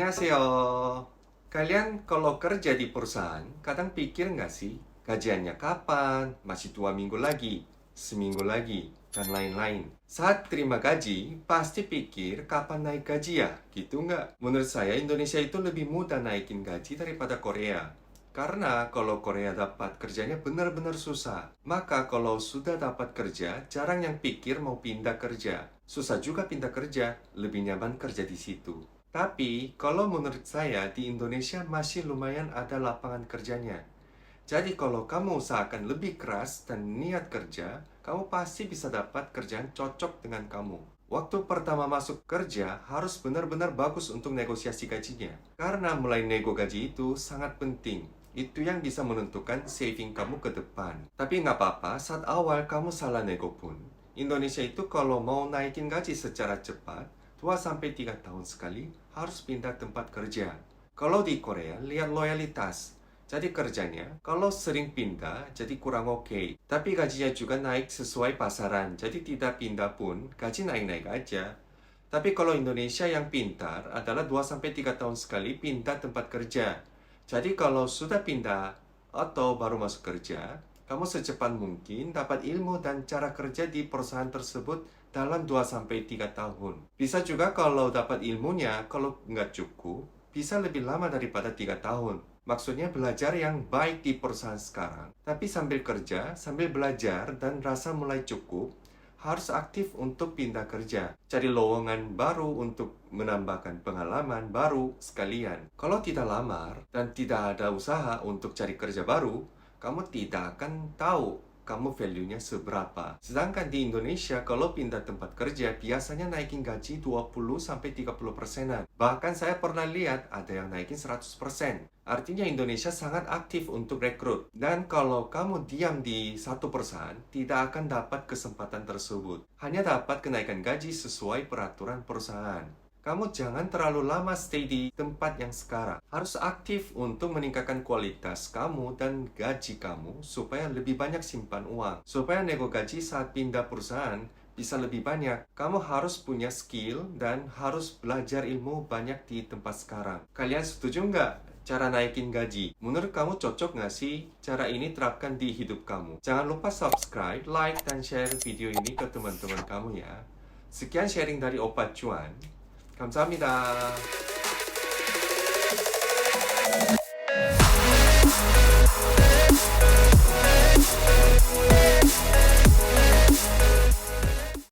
Annyeonghaseyo. Kalian kalau kerja di perusahaan, kadang pikir nggak sih, gajiannya kapan, masih 2 minggu lagi, seminggu lagi, dan lain-lain. Saat terima gaji, pasti pikir kapan naik gaji ya, gitu nggak? Menurut saya, Indonesia itu lebih mudah naikin gaji daripada Korea. Karena kalau Korea dapat kerjanya benar-benar susah. Maka kalau sudah dapat kerja, jarang yang pikir mau pindah kerja. Susah juga pindah kerja, lebih nyaman kerja di situ. Tapi, kalau menurut saya, di Indonesia masih lumayan ada lapangan kerjanya. Jadi, kalau kamu usahakan lebih keras dan niat kerja, kamu pasti bisa dapat kerjaan cocok dengan kamu. Waktu pertama masuk kerja, harus benar-benar bagus untuk negosiasi gajinya. Karena mulai nego gaji itu sangat penting. Itu yang bisa menentukan saving kamu ke depan. Tapi nggak apa-apa, saat awal kamu salah nego pun. Indonesia itu kalau mau naikin gaji secara cepat, 2-3 tahun sekali harus pindah tempat kerja. Kalau di Korea, lihat loyalitas. Jadi kerjanya, kalau sering pindah, jadi kurang oke. Tapi gajinya juga naik sesuai pasaran. Jadi tidak pindah pun, gaji naik-naik aja. Tapi kalau Indonesia yang pintar adalah 2-3 tahun sekali pindah tempat kerja. Jadi kalau sudah pindah atau baru masuk kerja, kamu secepat mungkin dapat ilmu dan cara kerja di perusahaan tersebut dalam 2-3 tahun. Bisa juga kalau dapat ilmunya, kalau nggak cukup, bisa lebih lama daripada 3 tahun. Maksudnya belajar yang baik di perusahaan sekarang. Tapi sambil kerja, sambil belajar, dan rasa mulai cukup, harus aktif untuk pindah kerja. Cari lowongan baru untuk menambahkan pengalaman baru sekalian. Kalau tidak lamar dan tidak ada usaha untuk cari kerja baru, kamu tidak akan tahu kamu value-nya seberapa. Sedangkan di Indonesia, kalau pindah tempat kerja, biasanya naikin gaji 20-30%. Bahkan saya pernah lihat ada yang naikin 100%. Artinya Indonesia sangat aktif untuk rekrut. Dan kalau kamu diam di satu perusahaan, tidak akan dapat kesempatan tersebut. Hanya dapat kenaikan gaji sesuai peraturan perusahaan. Kamu jangan terlalu lama stay di tempat yang sekarang. Harus aktif untuk meningkatkan kualitas kamu dan gaji kamu supaya lebih banyak simpan uang. Supaya nego gaji saat pindah perusahaan bisa lebih banyak. Kamu harus punya skill dan harus belajar ilmu banyak di tempat sekarang. Kalian setuju nggak cara naikin gaji? Menurut kamu cocok nggak sih cara ini terapkan di hidup kamu? Jangan lupa subscribe, like, dan share video ini ke teman-teman kamu ya. Sekian sharing dari Opa Cuan. 감사합니다.